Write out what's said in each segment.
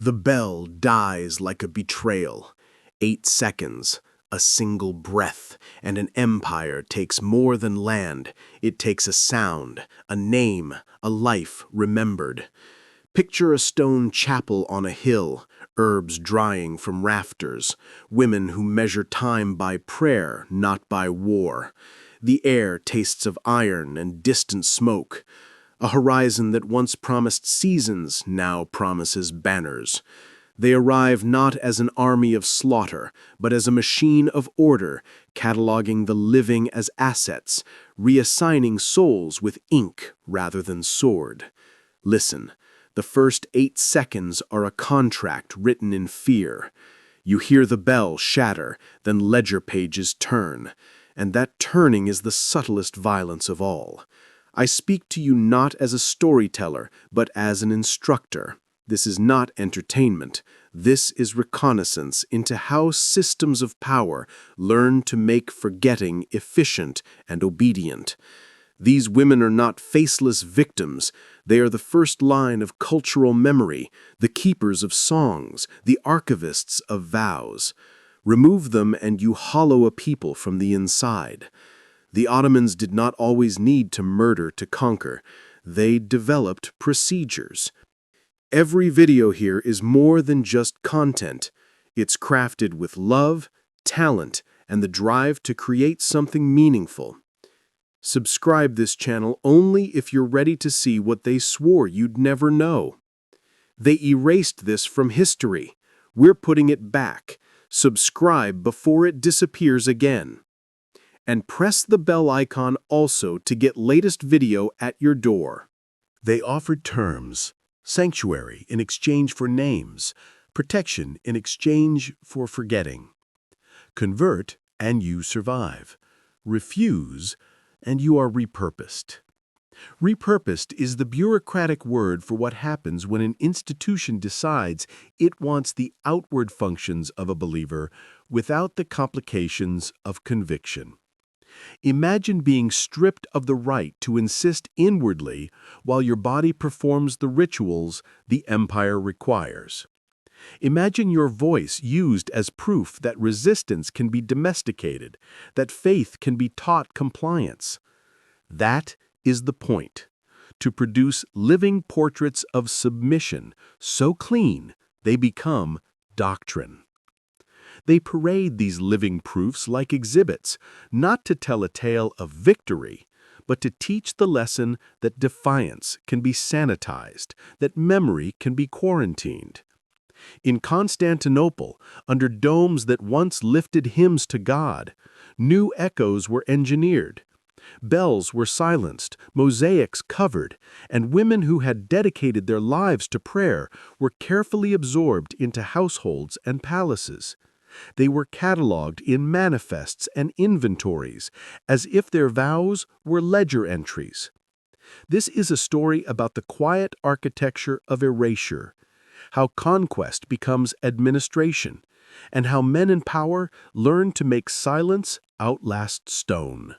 The bell dies like a betrayal. 8 seconds, a single breath, and an empire takes more than land. It takes a sound, a name, a life remembered. Picture a stone chapel on a hill, herbs drying from rafters, women who measure time by prayer, not by war. The air tastes of iron and distant smoke. A horizon that once promised seasons now promises banners. They arrive not as an army of slaughter, but as a machine of order, cataloging the living as assets, reassigning souls with ink rather than sword. Listen, the first 8 seconds are a contract written in fear. You hear the bell shatter, then ledger pages turn, and that turning is the subtlest violence of all. I speak to you not as a storyteller, but as an instructor. This is not entertainment. This is reconnaissance into how systems of power learn to make forgetting efficient and obedient. These women are not faceless victims. They are the first line of cultural memory, the keepers of songs, the archivists of vows. Remove them and you hollow a people from the inside. The Ottomans did not always need to murder to conquer. They developed procedures. Every video here is more than just content. It's crafted with love, talent, and the drive to create something meaningful. Subscribe this channel only if you're ready to see what they swore you'd never know. They erased this from history. We're putting it back. Subscribe before it disappears again. And press the bell icon also to get latest video at your door. They offered terms, sanctuary in exchange for names, protection in exchange for forgetting. Convert and you survive. Refuse and you are repurposed. Repurposed is the bureaucratic word for what happens when an institution decides it wants the outward functions of a believer without the complications of conviction. Imagine being stripped of the right to insist inwardly while your body performs the rituals the empire requires. Imagine your voice used as proof that resistance can be domesticated, that faith can be taught compliance. That is the point, to produce living portraits of submission so clean they become doctrine. They parade these living proofs like exhibits, not to tell a tale of victory, but to teach the lesson that defiance can be sanitized, that memory can be quarantined. In Constantinople, under domes that once lifted hymns to God, new echoes were engineered. Bells were silenced, mosaics covered, and women who had dedicated their lives to prayer were carefully absorbed into households and palaces. They were catalogued in manifests and inventories, as if their vows were ledger entries. This is a story about the quiet architecture of erasure, how conquest becomes administration, and how men in power learn to make silence outlast stone.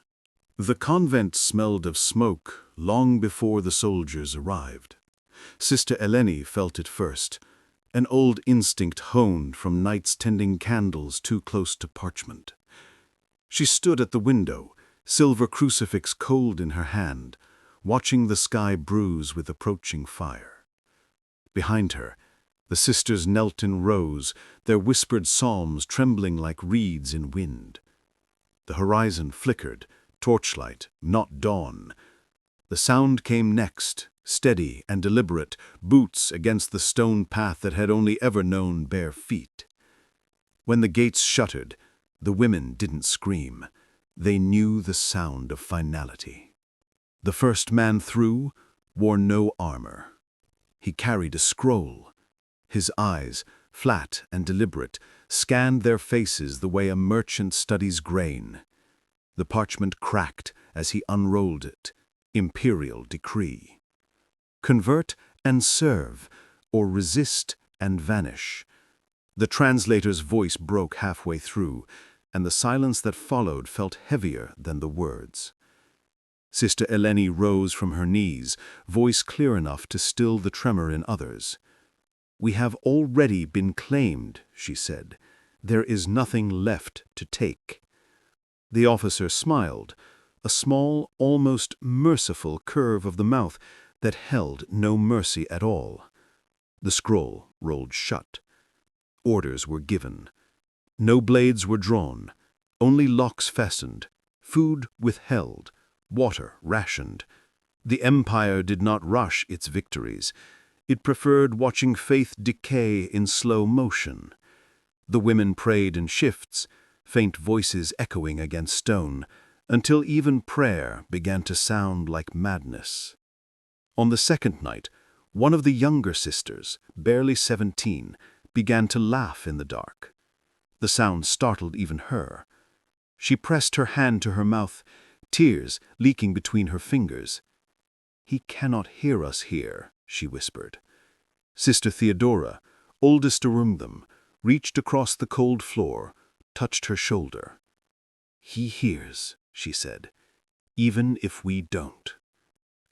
The convent smelled of smoke long before the soldiers arrived. Sister Eleni felt it first, an old instinct honed from nights tending candles too close to parchment. She stood at the window, silver crucifix cold in her hand, watching the sky bruise with approaching fire. Behind her, the sisters knelt in rows, their whispered psalms trembling like reeds in wind. The horizon flickered, torchlight, not dawn. The sound came next, steady and deliberate, boots against the stone path that had only ever known bare feet. When the gates shuttered, the women didn't scream. They knew the sound of finality. The first man through wore no armor. He carried a scroll. His eyes, flat and deliberate, scanned their faces the way a merchant studies grain. The parchment cracked as he unrolled it. Imperial decree. Convert and serve, or resist and vanish. The translator's voice broke halfway through, and the silence that followed felt heavier than the words. Sister Eleni rose from her knees, voice clear enough to still the tremor in others. "We have already been claimed," she said. "There is nothing left to take." The officer smiled, a small, almost merciful curve of the mouth that held no mercy at all. The scroll rolled shut. Orders were given. No blades were drawn, only locks fastened, food withheld, water rationed. The empire did not rush its victories. It preferred watching faith decay in slow motion. The women prayed in shifts, faint voices echoing against stone, until even prayer began to sound like madness. On the second night, one of the younger sisters, barely 17, began to laugh in the dark. The sound startled even her. She pressed her hand to her mouth, tears leaking between her fingers. "He cannot hear us here," she whispered. Sister Theodora, oldest among them, reached across the cold floor, touched her shoulder. "He hears," she said, "even if we don't."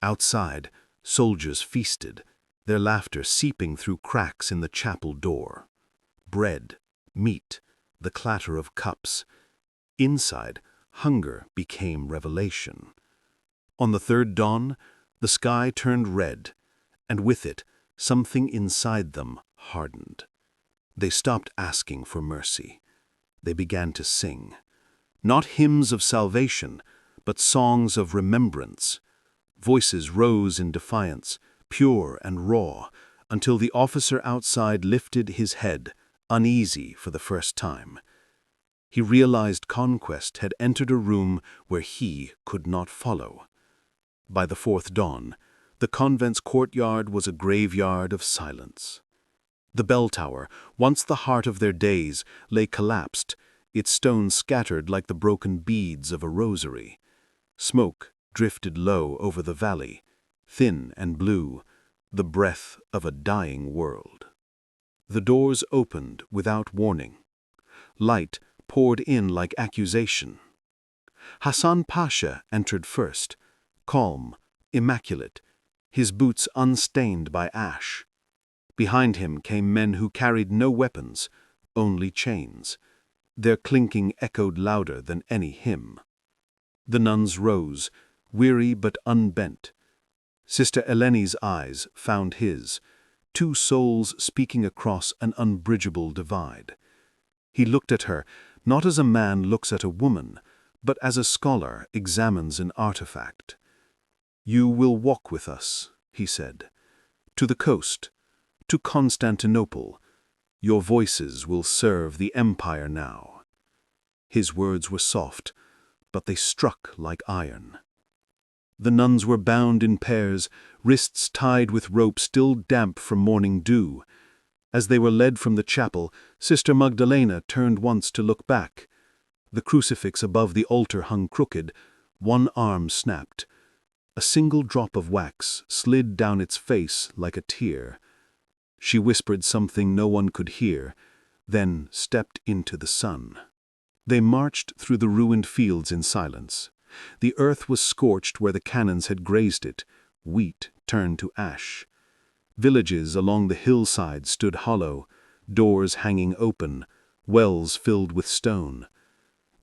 Outside, soldiers feasted, their laughter seeping through cracks in the chapel door. Bread, meat, the clatter of cups. Inside, hunger became revelation. On the third dawn, the sky turned red, and with it, something inside them hardened. They stopped asking for mercy. They began to sing. Not hymns of salvation, but songs of remembrance. Voices rose in defiance, pure and raw, until the officer outside lifted his head, uneasy for the first time. He realized conquest had entered a room where he could not follow. By the fourth dawn, the convent's courtyard was a graveyard of silence. The bell tower, once the heart of their days, lay collapsed, its stones scattered like the broken beads of a rosary. Smoke drifted low over the valley, thin and blue, the breath of a dying world. The doors opened without warning. Light poured in like accusation. Hassan Pasha entered first, calm, immaculate, his boots unstained by ash. Behind him came men who carried no weapons, only chains. Their clinking echoed louder than any hymn. The nuns rose, weary but unbent. Sister Eleni's eyes found his, two souls speaking across an unbridgeable divide. He looked at her, not as a man looks at a woman, but as a scholar examines an artifact. "You will walk with us," he said, "to the coast, to Constantinople. Your voices will serve the empire now." His words were soft, but they struck like iron. The nuns were bound in pairs, wrists tied with rope still damp from morning dew. As they were led from the chapel, Sister Magdalena turned once to look back. The crucifix above the altar hung crooked, one arm snapped. A single drop of wax slid down its face like a tear. She whispered something no one could hear, then stepped into the sun. They marched through the ruined fields in silence. The earth was scorched where the cannons had grazed it, wheat turned to ash. Villages along the hillside stood hollow, doors hanging open, wells filled with stone.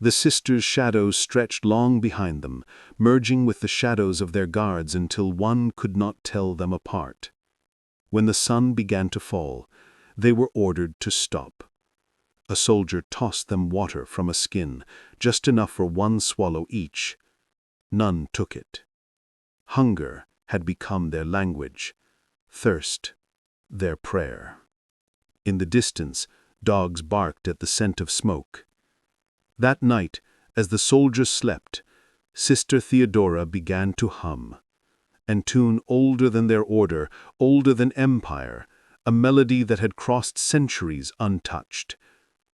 The sisters' shadows stretched long behind them, merging with the shadows of their guards until one could not tell them apart. When the sun began to fall, they were ordered to stop. A soldier tossed them water from a skin, just enough for one swallow each. None took it. Hunger had become their language, thirst their prayer. In the distance, dogs barked at the scent of smoke. That night, as the soldiers slept, Sister Theodora began to hum. An tune older than their order, older than empire, a melody that had crossed centuries untouched.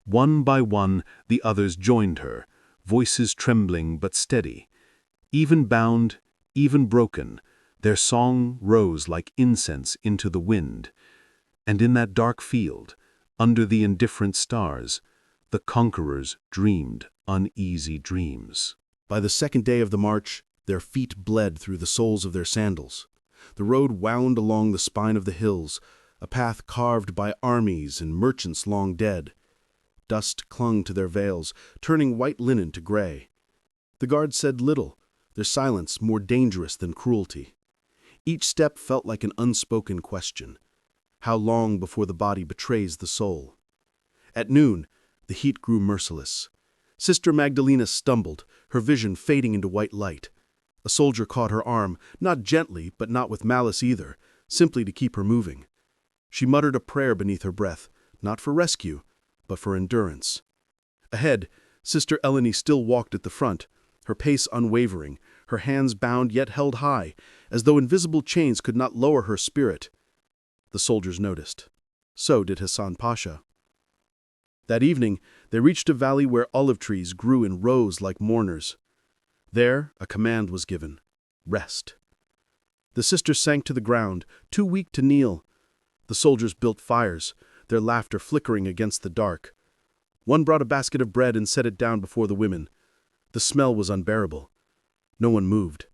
One by one, the others joined her, voices trembling but steady. Even bound, even broken, their song rose like incense into the wind. And in that dark field, under the indifferent stars, the conquerors dreamed uneasy dreams. By the second day of the march, their feet bled through the soles of their sandals. The road wound along the spine of the hills, a path carved by armies and merchants long dead. Dust clung to their veils, turning white linen to gray. The guards said little, their silence more dangerous than cruelty. Each step felt like an unspoken question. How long before the body betrays the soul? At noon, the heat grew merciless. Sister Magdalena stumbled, her vision fading into white light. A soldier caught her arm, not gently, but not with malice either, simply to keep her moving. She muttered a prayer beneath her breath, not for rescue, but for endurance. Ahead, Sister Eleni still walked at the front, her pace unwavering, her hands bound yet held high, as though invisible chains could not lower her spirit. The soldiers noticed. So did Hasan Pasha. That evening, they reached a valley where olive trees grew in rows like mourners. There, a command was given: rest. The sisters sank to the ground, too weak to kneel. The soldiers built fires, their laughter flickering against the dark. One brought a basket of bread and set it down before the women. The smell was unbearable. No one moved.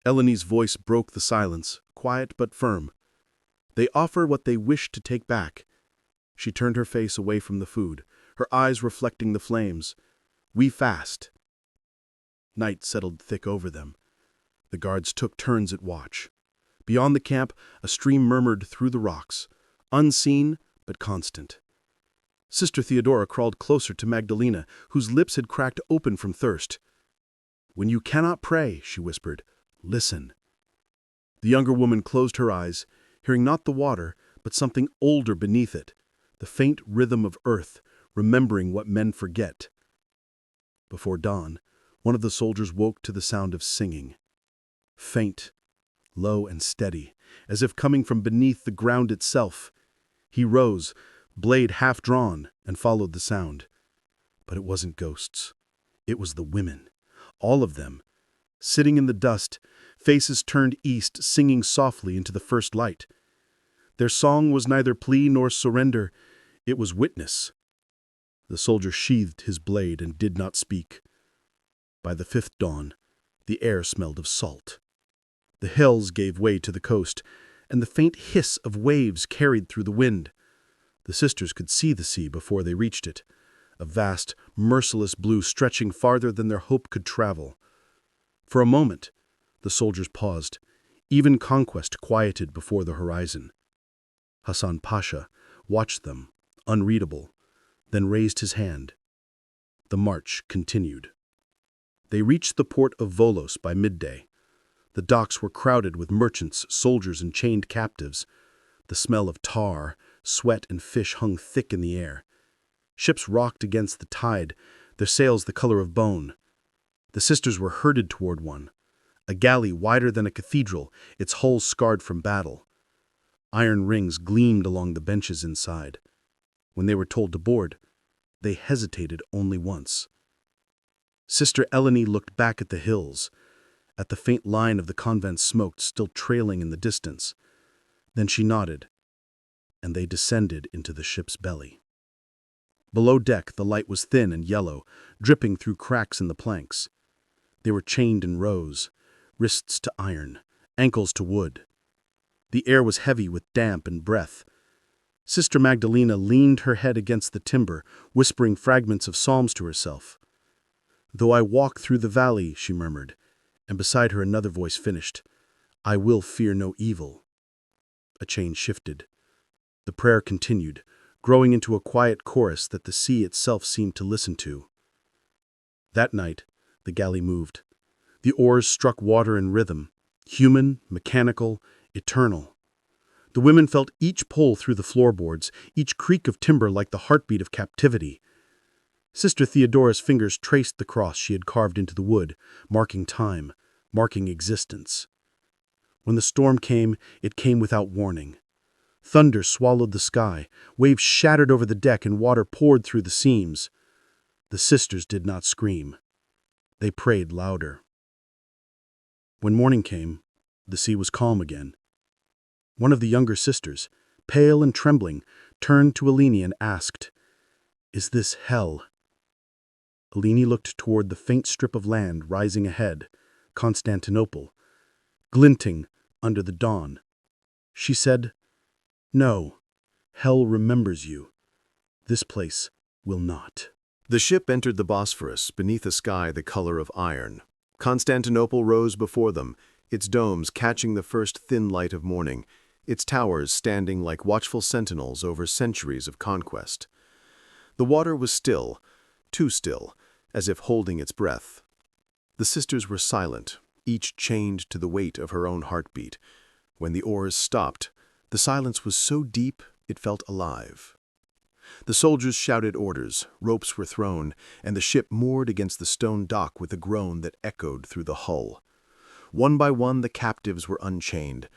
Eleni's voice broke the silence, quiet but firm. They offer what they wish to take back. She turned her face away from the food, her eyes reflecting the flames. We fast. Night settled thick over them. The guards took turns at watch. Beyond the camp, a stream murmured through the rocks, unseen but constant. Sister Theodora crawled closer to Magdalena, whose lips had cracked open from thirst. "When you cannot pray," she whispered, "listen." The younger woman closed her eyes, hearing not the water, but something older beneath it, the faint rhythm of earth, remembering what men forget. Before dawn, one of the soldiers woke to the sound of singing. Faint, low and steady, as if coming from beneath the ground itself. He rose, blade half drawn, and followed the sound. But it wasn't ghosts. It was the women, all of them, sitting in the dust, faces turned east, singing softly into the first light. Their song was neither plea nor surrender, it was witness. The soldier sheathed his blade and did not speak. By the fifth dawn, the air smelled of salt. The hills gave way to the coast, and the faint hiss of waves carried through the wind. The sisters could see the sea before they reached it, a vast, merciless blue stretching farther than their hope could travel. For a moment, the soldiers paused. Even conquest quieted before the horizon. Hasan Pasha watched them, unreadable, then raised his hand. The march continued. They reached the port of Volos by midday. The docks were crowded with merchants, soldiers, and chained captives. The smell of tar, sweat, and fish hung thick in the air. Ships rocked against the tide, their sails the color of bone. The sisters were herded toward one, a galley wider than a cathedral, its hull scarred from battle. Iron rings gleamed along the benches inside. When they were told to board, they hesitated only once. Sister Eleni looked back at the hills, at the faint line of the convent smoke still trailing in the distance. Then she nodded, and they descended into the ship's belly. Below deck, the light was thin and yellow, dripping through cracks in the planks. They were chained in rows, wrists to iron, ankles to wood. The air was heavy with damp and breath. Sister Magdalena leaned her head against the timber, whispering fragments of psalms to herself. "Though I walk through the valley," she murmured, and beside her another voice finished, "I will fear no evil." A chain shifted. The prayer continued, growing into a quiet chorus that the sea itself seemed to listen to. That night, the galley moved. The oars struck water in rhythm, human, mechanical, eternal. The women felt each pull through the floorboards, each creak of timber like the heartbeat of captivity. Sister Theodora's fingers traced the cross she had carved into the wood, marking time, marking existence. When the storm came, it came without warning. Thunder swallowed the sky, waves shattered over the deck, and water poured through the seams. The sisters did not scream. They prayed louder. When morning came, the sea was calm again. One of the younger sisters, pale and trembling, turned to Eleni and asked, "Is this hell?" Eleni looked toward the faint strip of land rising ahead, Constantinople, glinting under the dawn. She said, No, hell remembers you. This place will not. The ship entered the Bosphorus beneath a sky the color of iron. Constantinople rose before them, its domes catching the first thin light of morning, its towers standing like watchful sentinels over centuries of conquest. The water was still, too still, as if holding its breath. The sisters were silent, each chained to the weight of her own heartbeat. When the oars stopped, the silence was so deep it felt alive. The soldiers shouted orders, ropes were thrown, and the ship moored against the stone dock with a groan that echoed through the hull. One by one the captives were unchained.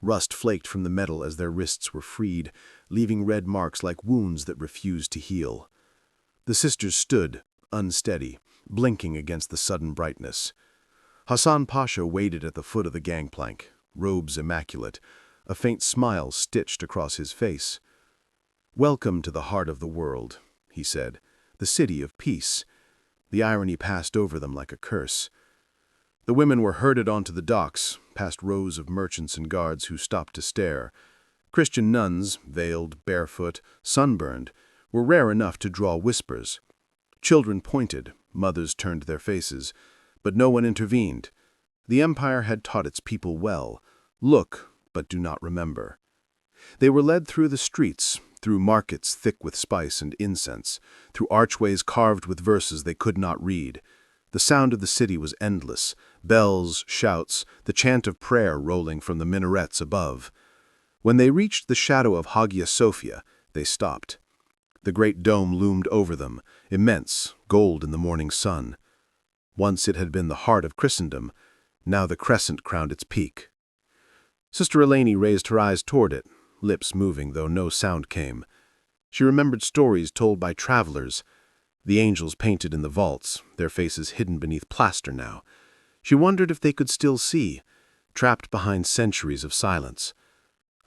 Rust flaked from the metal as their wrists were freed, leaving red marks like wounds that refused to heal. The sisters stood, unsteady, blinking against the sudden brightness. Hassan Pasha waited at the foot of the gangplank, robes immaculate, a faint smile stitched across his face. "Welcome to the heart of the world," he said, "the city of peace." The irony passed over them like a curse. The women were herded onto the docks, past rows of merchants and guards who stopped to stare. Christian nuns, veiled, barefoot, sunburned, were rare enough to draw whispers. Children pointed, mothers turned their faces, but no one intervened. The empire had taught its people well: look, but do not remember. They were led through the streets, through markets thick with spice and incense, through archways carved with verses they could not read. The sound of the city was endless: bells, shouts, the chant of prayer rolling from the minarets above. When they reached the shadow of Hagia Sophia, they stopped. The great dome loomed over them, immense, gold in the morning sun. Once it had been the heart of Christendom, now the crescent crowned its peak. Sister Eleni raised her eyes toward it, lips moving though no sound came. She remembered stories told by travelers, the angels painted in the vaults, their faces hidden beneath plaster now. She wondered if they could still see, trapped behind centuries of silence.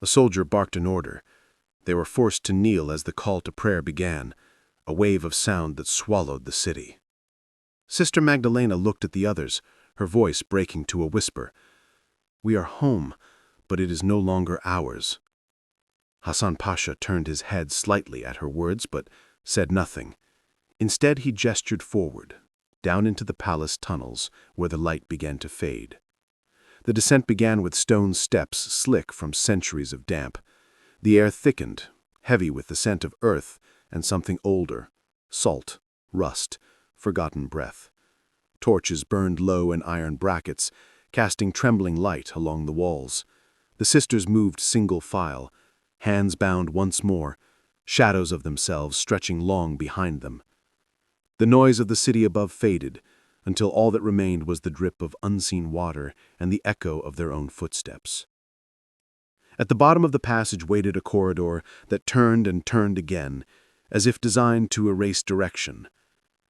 A soldier barked an order. They were forced to kneel as the call to prayer began, a wave of sound that swallowed the city. Sister Magdalena looked at the others, her voice breaking to a whisper. "We are home, but it is no longer ours." Hassan Pasha turned his head slightly at her words, but said nothing. Instead he gestured forward, down into the palace tunnels, where the light began to fade. The descent began with stone steps slick from centuries of damp. The air thickened, heavy with the scent of earth and something older: salt, rust, forgotten breath. Torches burned low in iron brackets, casting trembling light along the walls. The sisters moved single file, hands bound once more, shadows of themselves stretching long behind them. The noise of the city above faded, until all that remained was the drip of unseen water and the echo of their own footsteps. At the bottom of the passage waited a corridor that turned and turned again, as if designed to erase direction.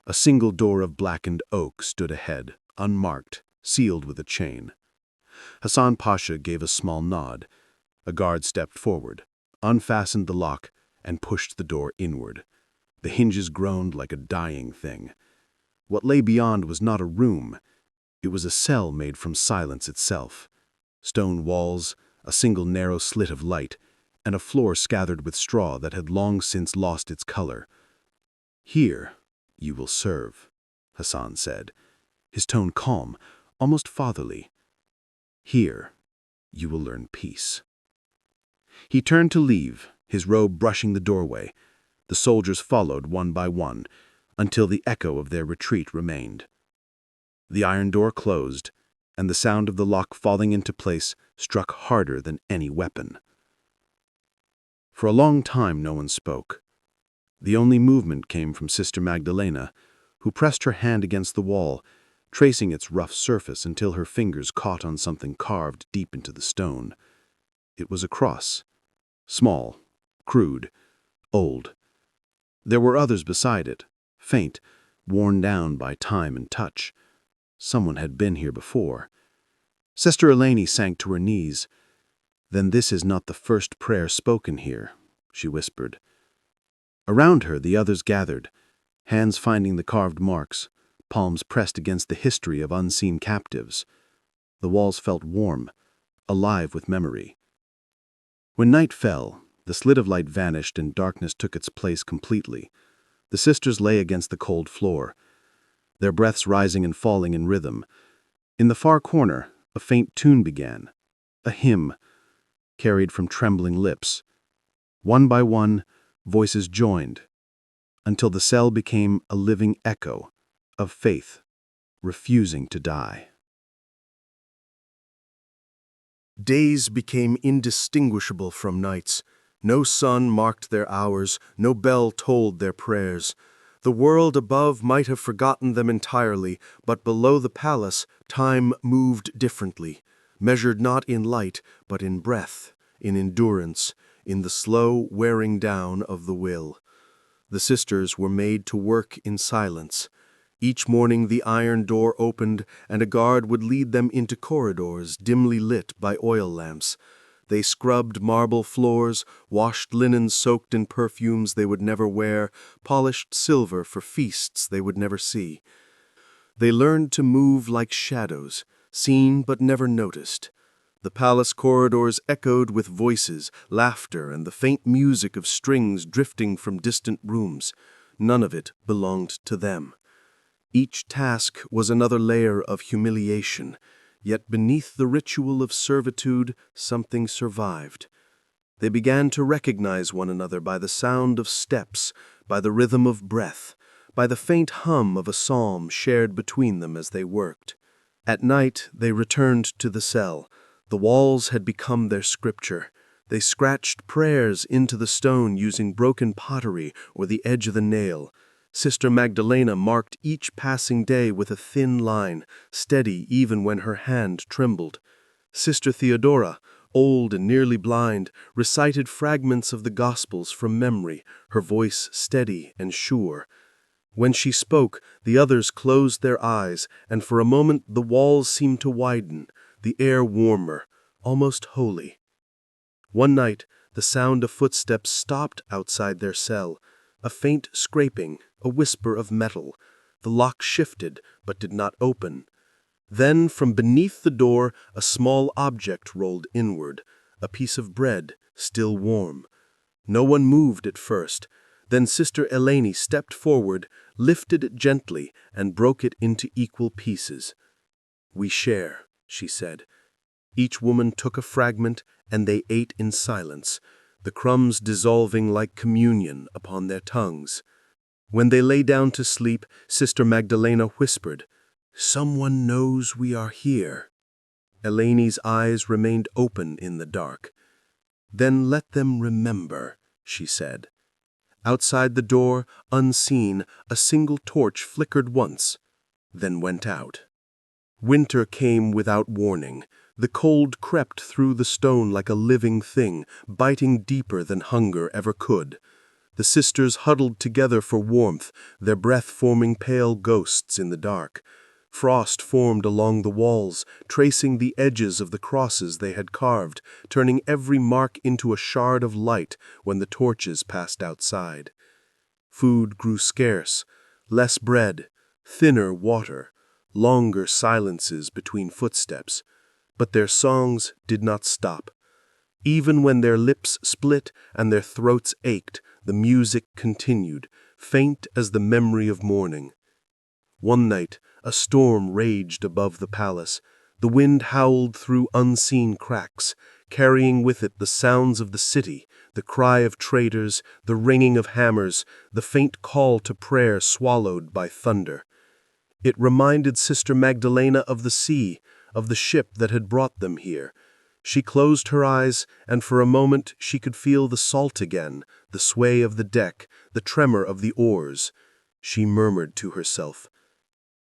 A single door of blackened oak stood ahead, unmarked, sealed with a chain. Hassan Pasha gave a small nod. A guard stepped forward, unfastened the lock, and pushed the door inward. The hinges groaned like a dying thing. What lay beyond was not a room. It was a cell made from silence itself. Stone walls, a single narrow slit of light, and a floor scattered with straw that had long since lost its color. "Here you will serve," Hassan said, his tone calm, almost fatherly. "Here you will learn peace." He turned to leave, his robe brushing the doorway. The soldiers followed one by one, until the echo of their retreat remained. The iron door closed, and the sound of the lock falling into place struck harder than any weapon. For a long time no one spoke. The only movement came from Sister Magdalena, who pressed her hand against the wall, tracing its rough surface until her fingers caught on something carved deep into the stone. It was a cross, small, crude, old. There were others beside it, faint, worn down by time and touch. Someone had been here before. Sister Eleni sank to her knees. "Then this is not the first prayer spoken here," she whispered. Around her the others gathered, hands finding the carved marks, palms pressed against the history of unseen captives. The walls felt warm, alive with memory. When night fell, The slit of light vanished and darkness took its place completely. The sisters lay against the cold floor, their breaths rising and falling in rhythm. In the far corner, a faint tune began, a hymn, carried from trembling lips. One by one, voices joined, until the cell became a living echo of faith, refusing to die. Days became indistinguishable from nights. No sun marked their hours, no bell tolled their prayers. The world above might have forgotten them entirely, but below the palace, time moved differently, measured not in light, but in breath, in endurance, in the slow wearing down of the will. The sisters were made to work in silence. Each morning the iron door opened, and a guard would lead them into corridors dimly lit by oil lamps. They scrubbed marble floors, washed linen soaked in perfumes they would never wear, polished silver for feasts they would never see. They learned to move like shadows, seen but never noticed. The palace corridors echoed with voices, laughter, and the faint music of strings drifting from distant rooms. None of it belonged to them. Each task was another layer of humiliation, yet beneath the ritual of servitude, something survived. They began to recognize one another by the sound of steps, by the rhythm of breath, by the faint hum of a psalm shared between them as they worked. At night, they returned to the cell. The walls had become their scripture. They scratched prayers into the stone using broken pottery or the edge of the nail. Sister Magdalena marked each passing day with a thin line, steady even when her hand trembled. Sister Theodora, old and nearly blind, recited fragments of the Gospels from memory, her voice steady and sure. When she spoke, the others closed their eyes, and for a moment the walls seemed to widen, the air warmer, almost holy. One night, the sound of footsteps stopped outside their cell, a faint scraping, a whisper of metal. The lock shifted, but did not open. Then, from beneath the door, a small object rolled inward, a piece of bread, still warm. No one moved at first. Then Sister Eleni stepped forward, lifted it gently, and broke it into equal pieces. "We share," she said. Each woman took a fragment, and they ate in silence, the crumbs dissolving like communion upon their tongues. When they lay down to sleep, Sister Magdalena whispered, "Someone knows we are here." Eleni's eyes remained open in the dark. "Then let them remember," she said. Outside the door, unseen, a single torch flickered once, then went out. Winter came without warning. The cold crept through the stone like a living thing, biting deeper than hunger ever could. The sisters huddled together for warmth, their breath forming pale ghosts in the dark. Frost formed along the walls, tracing the edges of the crosses they had carved, turning every mark into a shard of light when the torches passed outside. Food grew scarce, less bread, thinner water, longer silences between footsteps. But their songs did not stop. Even when their lips split and their throats ached, the music continued, faint as the memory of morning. One night, a storm raged above the palace. The wind howled through unseen cracks, carrying with it the sounds of the city, the cry of traders, the ringing of hammers, the faint call to prayer swallowed by thunder. It reminded Sister Magdalena of the sea, of the ship that had brought them here. She closed her eyes, and for a moment she could feel the salt again, the sway of the deck, the tremor of the oars. She murmured to herself,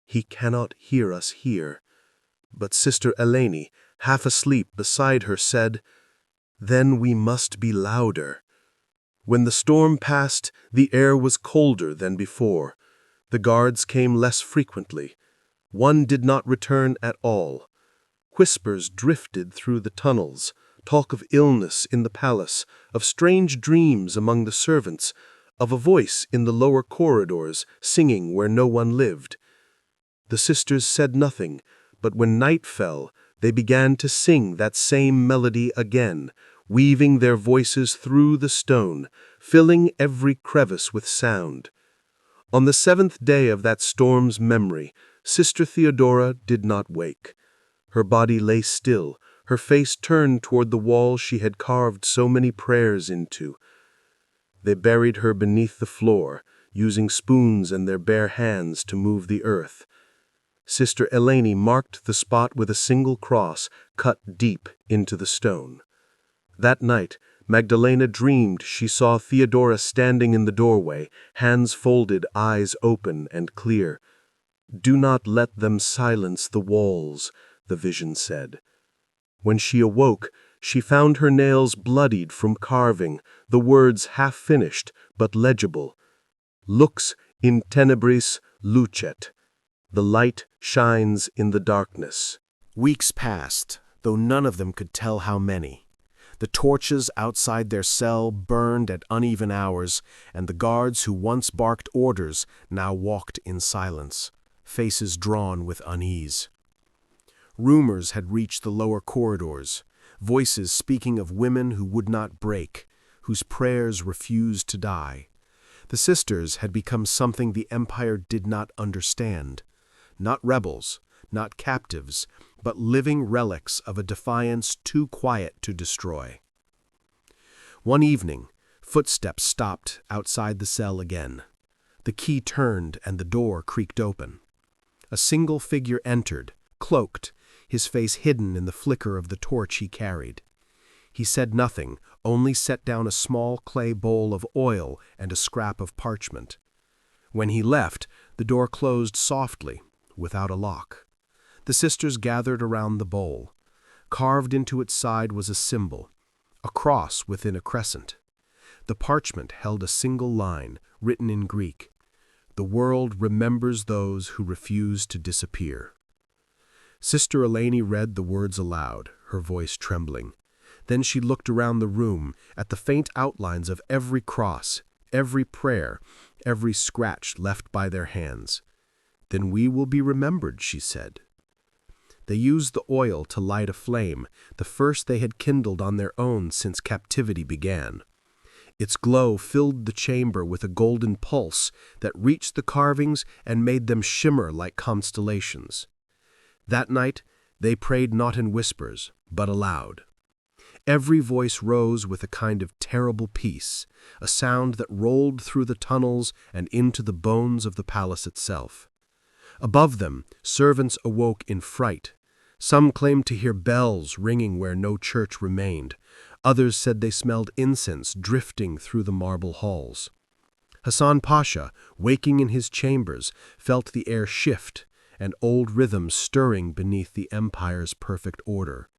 "He cannot hear us here." But Sister Eleni, half asleep beside her, said, "Then we must be louder." When the storm passed, the air was colder than before. The guards came less frequently. One did not return at all. Whispers drifted through the tunnels, talk of illness in the palace, of strange dreams among the servants, of a voice in the lower corridors singing where no one lived. The sisters said nothing, but when night fell, they began to sing that same melody again, weaving their voices through the stone, filling every crevice with sound. On the 7th day of that storm's memory, Sister Theodora did not wake. Her body lay still, her face turned toward the wall she had carved so many prayers into. They buried her beneath the floor, using spoons and their bare hands to move the earth. Sister Eleni marked the spot with a single cross cut deep into the stone. That night, Magdalena dreamed she saw Theodora standing in the doorway, hands folded, eyes open and clear. "Do not let them silence the walls," the vision said. When she awoke, she found her nails bloodied from carving, the words half-finished but legible. "Lux in tenebris lucet." The light shines in the darkness. Weeks passed, though none of them could tell how many. The torches outside their cell burned at uneven hours, and the guards who once barked orders now walked in silence, faces drawn with unease. Rumors had reached the lower corridors, voices speaking of women who would not break, whose prayers refused to die. The sisters had become something the empire did not understand. Not rebels, not captives, but living relics of a defiance too quiet to destroy. One evening, footsteps stopped outside the cell again. The key turned and the door creaked open. A single figure entered, cloaked, his face hidden in the flicker of the torch he carried. He said nothing, only set down a small clay bowl of oil and a scrap of parchment. When he left, the door closed softly, without a lock. The sisters gathered around the bowl. Carved into its side was a symbol, a cross within a crescent. The parchment held a single line, written in Greek: "The world remembers those who refuse to disappear." Sister Eleni read the words aloud, her voice trembling. Then she looked around the room, at the faint outlines of every cross, every prayer, every scratch left by their hands. "Then we will be remembered," she said. They used the oil to light a flame, the first they had kindled on their own since captivity began. Its glow filled the chamber with a golden pulse that reached the carvings and made them shimmer like constellations. That night, they prayed not in whispers, but aloud. Every voice rose with a kind of terrible peace, a sound that rolled through the tunnels and into the bones of the palace itself. Above them, servants awoke in fright. Some claimed to hear bells ringing where no church remained. Others said they smelled incense drifting through the marble halls. Hassan Pasha, waking in his chambers, felt the air shift and old rhythms stirring beneath the empire's perfect order.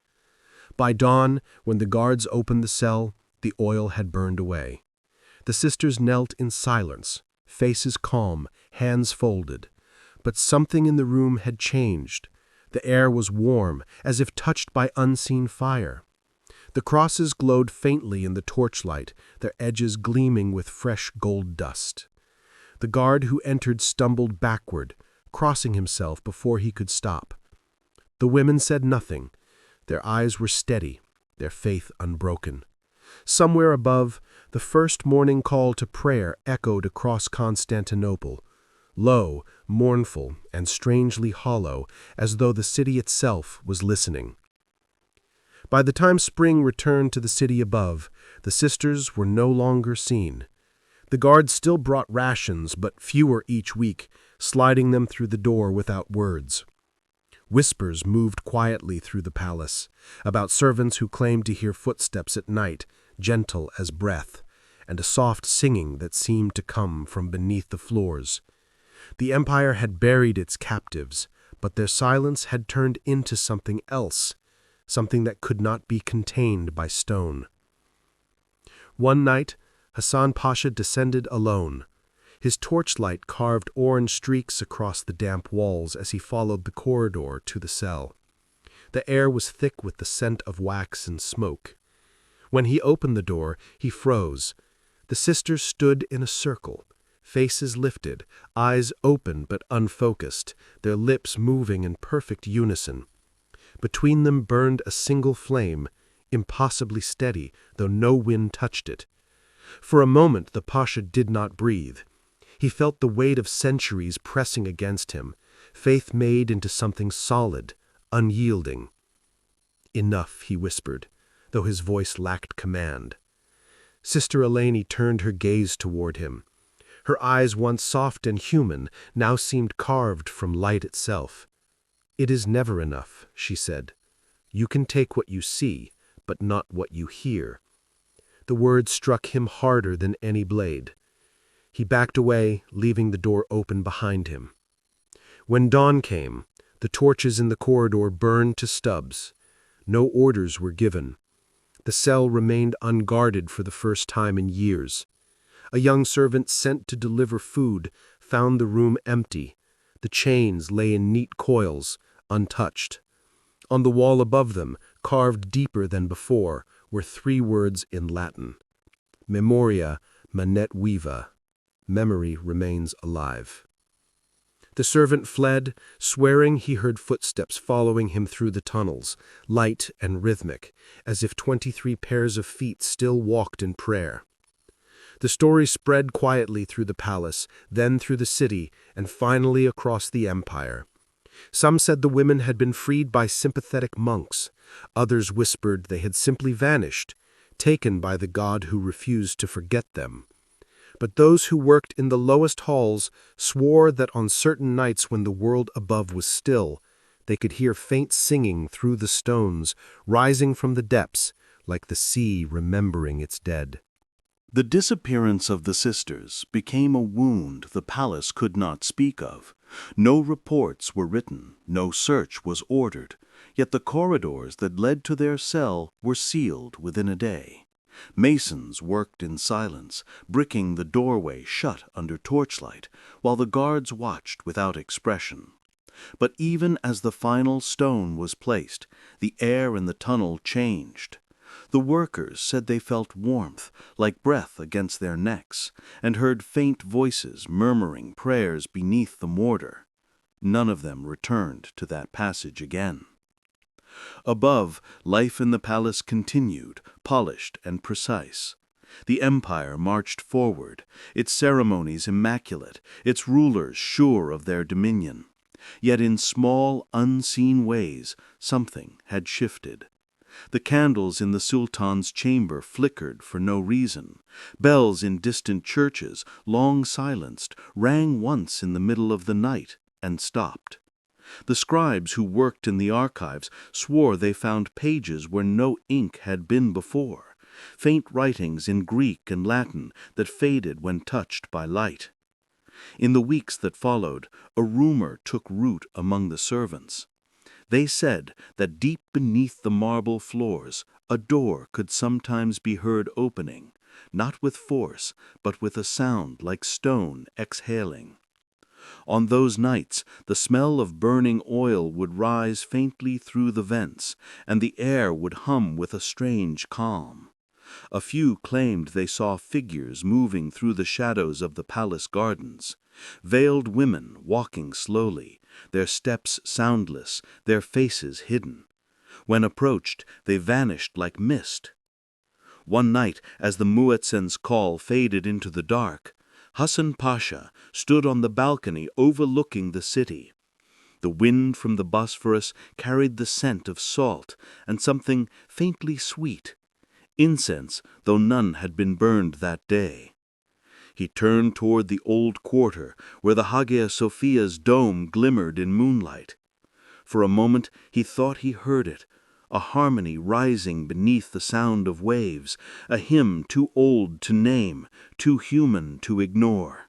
By dawn, when the guards opened the cell, the oil had burned away. The sisters knelt in silence, faces calm, hands folded. But something in the room had changed. The air was warm, as if touched by unseen fire. The crosses glowed faintly in the torchlight, their edges gleaming with fresh gold dust. The guard who entered stumbled backward, crossing himself before he could stop. The women said nothing. Their eyes were steady, their faith unbroken. Somewhere above, the first morning call to prayer echoed across Constantinople, low, mournful, and strangely hollow, as though the city itself was listening. By the time spring returned to the city above, the sisters were no longer seen. The guards still brought rations, but fewer each week, sliding them through the door without words. Whispers moved quietly through the palace, about servants who claimed to hear footsteps at night, gentle as breath, and a soft singing that seemed to come from beneath the floors. The empire had buried its captives, but their silence had turned into something else, something that could not be contained by stone. One night, Hassan Pasha descended alone. His torchlight carved orange streaks across the damp walls as he followed the corridor to the cell. The air was thick with the scent of wax and smoke. When he opened the door, he froze. The sisters stood in a circle, faces lifted, eyes open but unfocused, their lips moving in perfect unison. Between them burned a single flame, impossibly steady, though no wind touched it. For a moment the Pasha did not breathe. He felt the weight of centuries pressing against him, faith made into something solid, unyielding. "Enough," he whispered, though his voice lacked command. Sister Eleni turned her gaze toward him. Her eyes, once soft and human, now seemed carved from light itself. "It is never enough," she said. "You can take what you see, but not what you hear." The words struck him harder than any blade. He backed away, leaving the door open behind him. When dawn came, the torches in the corridor burned to stubs. No orders were given. The cell remained unguarded for the first time in years. A young servant sent to deliver food found the room empty. The chains lay in neat coils, untouched. On the wall above them, carved deeper than before, were 3 words in Latin: Memoria manet viva. Memory remains alive. The servant fled, swearing he heard footsteps following him through the tunnels, light and rhythmic, as if 23 pairs of feet still walked in prayer. The story spread quietly through the palace, then through the city, and finally across the empire. Some said the women had been freed by sympathetic monks. Others whispered they had simply vanished, taken by the god who refused to forget them. But those who worked in the lowest halls swore that on certain nights when the world above was still, they could hear faint singing through the stones, rising from the depths, like the sea remembering its dead. The disappearance of the sisters became a wound the palace could not speak of. No reports were written, no search was ordered, yet the corridors that led to their cell were sealed within a day. Masons worked in silence, bricking the doorway shut under torchlight, while the guards watched without expression. But even as the final stone was placed, the air in the tunnel changed. The workers said they felt warmth, like breath against their necks, and heard faint voices murmuring prayers beneath the mortar. None of them returned to that passage again. Above, life in the palace continued, polished and precise. The empire marched forward, its ceremonies immaculate, its rulers sure of their dominion. Yet in small, unseen ways, something had shifted. The candles in the sultan's chamber flickered for no reason. Bells in distant churches, long silenced, rang once in the middle of the night and stopped. The scribes who worked in the archives swore they found pages where no ink had been before, faint writings in Greek and Latin that faded when touched by light. In the weeks that followed, a rumor took root among the servants. They said that deep beneath the marble floors, a door could sometimes be heard opening, not with force, but with a sound like stone exhaling. On those nights, the smell of burning oil would rise faintly through the vents, and the air would hum with a strange calm. A few claimed they saw figures moving through the shadows of the palace gardens, veiled women walking slowly, their steps soundless, their faces hidden. When approached, they vanished like mist. One night, as the muezzin's call faded into the dark, Hassan Pasha stood on the balcony overlooking the city. The wind from the Bosphorus carried the scent of salt and something faintly sweet, incense, though none had been burned that day. He turned toward the old quarter, where the Hagia Sophia's dome glimmered in moonlight. For a moment he thought he heard it, a harmony rising beneath the sound of waves, a hymn too old to name, too human to ignore.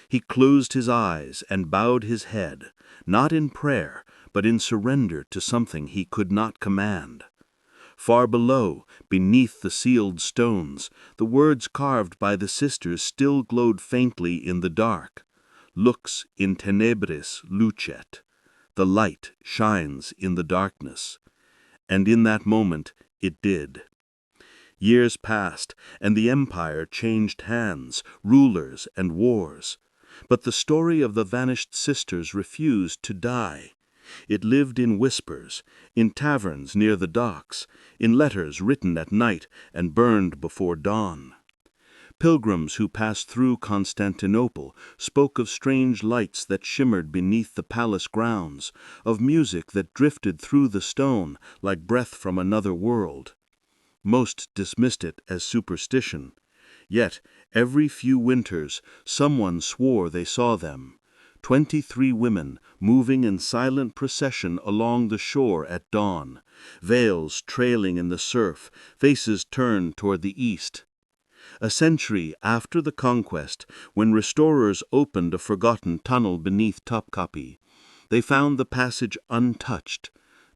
He closed his eyes and bowed his head, not in prayer, but in surrender to something he could not command. Far below, beneath the sealed stones, the words carved by the sisters still glowed faintly in the dark. Lux in tenebris lucet. The light shines in the darkness. And in that moment it did. Years passed, and the empire changed hands, rulers, and wars. But the story of the vanished sisters refused to die. It lived in whispers, in taverns near the docks, in letters written at night and burned before dawn. Pilgrims who passed through Constantinople spoke of strange lights that shimmered beneath the palace grounds, of music that drifted through the stone like breath from another world. Most dismissed it as superstition. Yet, every few winters, someone swore they saw them. 23 women moving in silent procession along the shore at dawn, veils trailing in the surf, faces turned toward the east. A century after the conquest, when restorers opened a forgotten tunnel beneath Topkapi, they found the passage untouched,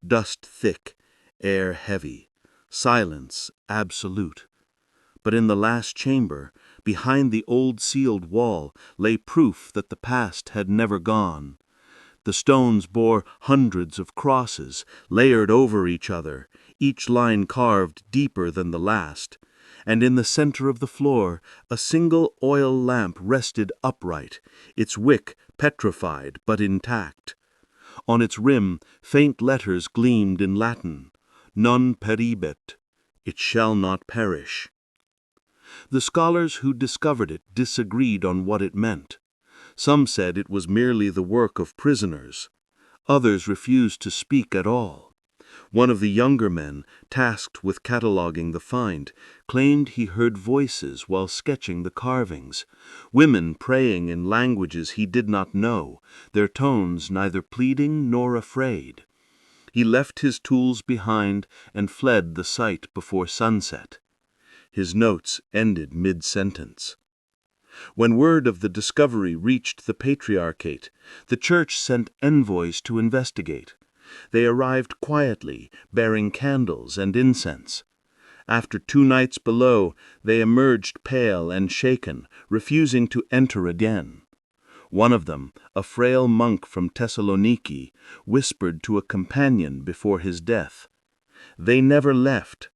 dust thick, air heavy, silence absolute. But in the last chamber, behind the old sealed wall, lay proof that the past had never gone. The stones bore hundreds of crosses, layered over each other, each line carved deeper than the last. And in the center of the floor, a single oil lamp rested upright, its wick petrified but intact. On its rim, faint letters gleamed in Latin, Non peribet, it shall not perish. The scholars who discovered it disagreed on what it meant. Some said it was merely the work of prisoners. Others refused to speak at all. One of the younger men, tasked with cataloging the find, claimed he heard voices while sketching the carvings, women praying in languages he did not know, their tones neither pleading nor afraid. He left his tools behind and fled the site before sunset. His notes ended mid-sentence. When word of the discovery reached the Patriarchate, the Church sent envoys to investigate. They arrived quietly, bearing candles and incense. After 2 nights below, they emerged pale and shaken, refusing to enter again. One of them, a frail monk from Thessaloniki, whispered to a companion before his death, "They never left.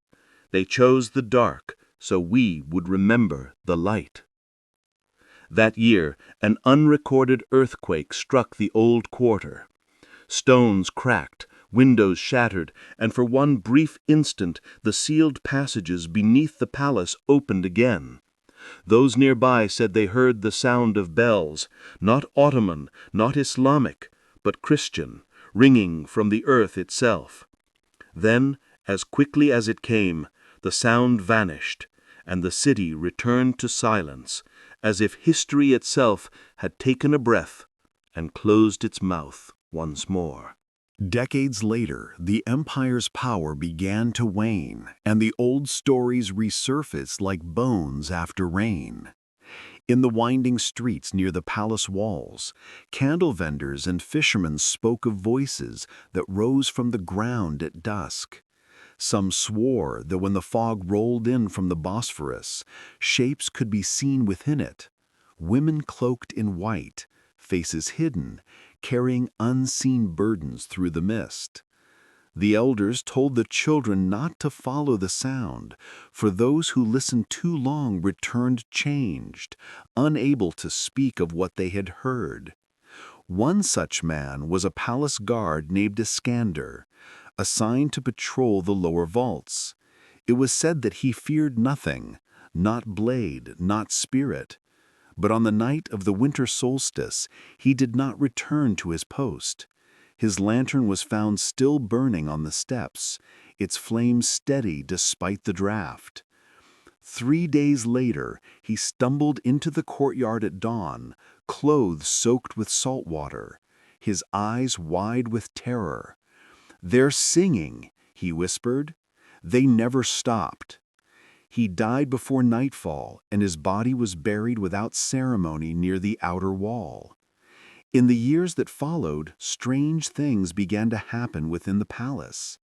They chose the dark, so we would remember the light." That year, an unrecorded earthquake struck the old quarter. Stones cracked, windows shattered, and for one brief instant the sealed passages beneath the palace opened again. Those nearby said they heard the sound of bells, not Ottoman, not Islamic, but Christian, ringing from the earth itself. Then, as quickly as it came, the sound vanished, and the city returned to silence, as if history itself had taken a breath and closed its mouth once more. Decades later, the empire's power began to wane, and the old stories resurfaced like bones after rain. In the winding streets near the palace walls, candle vendors and fishermen spoke of voices that rose from the ground at dusk. Some swore that when the fog rolled in from the Bosphorus, shapes could be seen within it. Women cloaked in white, faces hidden, carrying unseen burdens through the mist. The elders told the children not to follow the sound, for those who listened too long returned changed, unable to speak of what they had heard. One such man was a palace guard named Iskander, assigned to patrol the lower vaults. It was said that he feared nothing, not blade, not spirit. But on the night of the winter solstice, he did not return to his post. His lantern was found still burning on the steps, its flame steady despite the draft. 3 days later, he stumbled into the courtyard at dawn, clothes soaked with salt water, his eyes wide with terror. "They're singing," he whispered. "They never stopped." He died before nightfall, and his body was buried without ceremony near the outer wall. In the years that followed, strange things began to happen within the palace.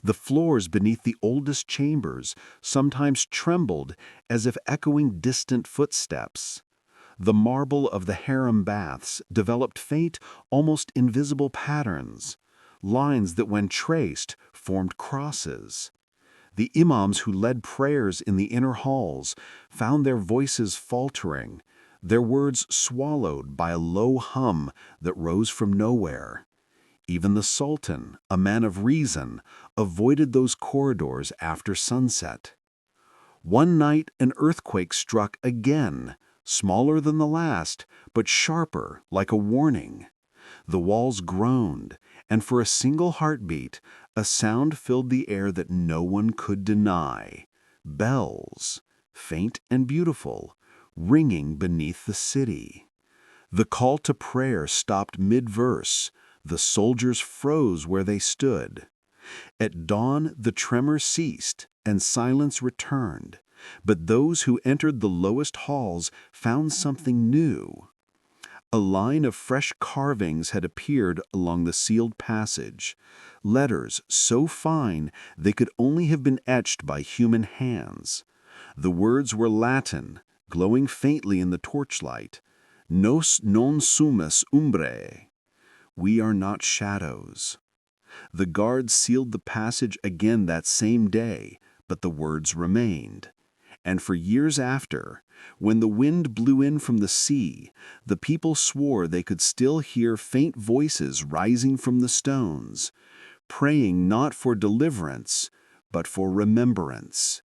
The floors beneath the oldest chambers sometimes trembled as if echoing distant footsteps. The marble of the harem baths developed faint, almost invisible patterns, lines that when traced formed crosses. The imams who led prayers in the inner halls found their voices faltering, their words swallowed by a low hum that rose from nowhere. Even the Sultan, a man of reason, avoided those corridors after sunset. One night an earthquake struck again, smaller than the last, but sharper, like a warning. The walls groaned, and for a single heartbeat, a sound filled the air that no one could deny. Bells, faint and beautiful, ringing beneath the city. The call to prayer stopped mid-verse. The soldiers froze where they stood. At dawn, the tremor ceased, and silence returned. But those who entered the lowest halls found something new. A line of fresh carvings had appeared along the sealed passage, letters so fine they could only have been etched by human hands. The words were Latin, glowing faintly in the torchlight. Nos non sumus umbrae. We are not shadows. The guards sealed the passage again that same day, but the words remained. And for years after, when the wind blew in from the sea, the people swore they could still hear faint voices rising from the stones, praying not for deliverance, but for remembrance.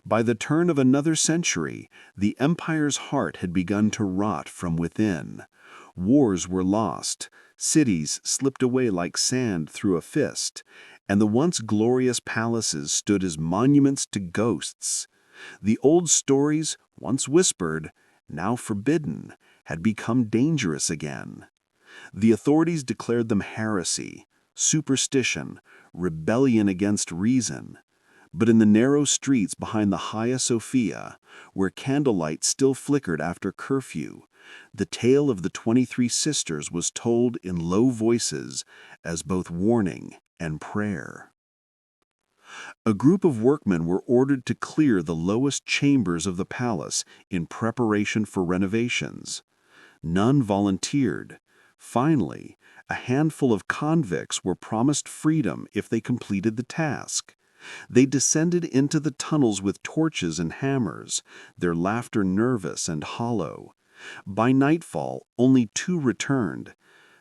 By the turn of another century, the empire's heart had begun to rot from within. Wars were lost, cities slipped away like sand through a fist, and the once glorious palaces stood as monuments to ghosts. The old stories, once whispered, now forbidden, had become dangerous again. The authorities declared them heresy, superstition, rebellion against reason. But in the narrow streets behind the Hagia Sophia, where candlelight still flickered after curfew, the tale of the 23 sisters was told in low voices as both warning and prayer. A group of workmen were ordered to clear the lowest chambers of the palace in preparation for renovations. None volunteered. Finally, a handful of convicts were promised freedom if they completed the task. They descended into the tunnels with torches and hammers, their laughter nervous and hollow. By nightfall, only 2 returned.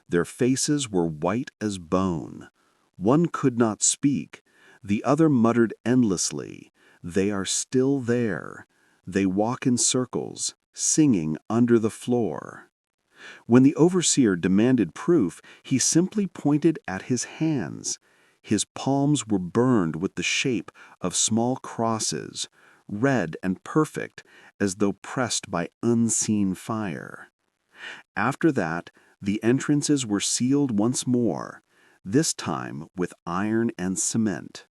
Their faces were white as bone. One could not speak. The other muttered endlessly, "They are still there. They walk in circles, singing under the floor." When the overseer demanded proof, he simply pointed at his hands. His palms were burned with the shape of small crosses, red and perfect as though pressed by unseen fire. After that, the entrances were sealed once more, this time with iron and cement.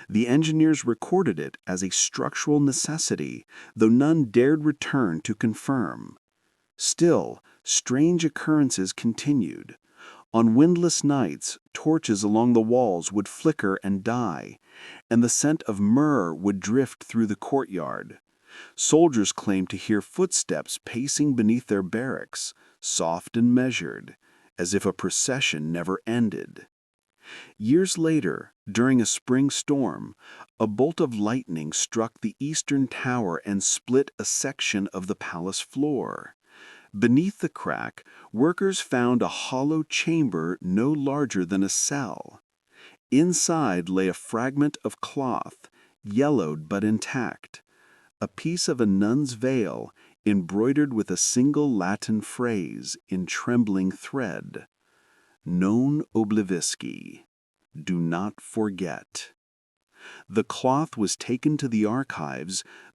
The engineers recorded it as a structural necessity, though none dared return to confirm. Still, strange occurrences continued. On windless nights, torches along the walls would flicker and die, and the scent of myrrh would drift through the courtyard. Soldiers claimed to hear footsteps pacing beneath their barracks, soft and measured, as if a procession never ended. Years later, during a spring storm, a bolt of lightning struck the eastern tower and split a section of the palace floor. Beneath the crack, workers found a hollow chamber no larger than a cell. Inside lay a fragment of cloth, yellowed but intact, a piece of a nun's veil embroidered with a single Latin phrase in trembling thread: "Non oblivisci," do not forget. The cloth was taken to the archives,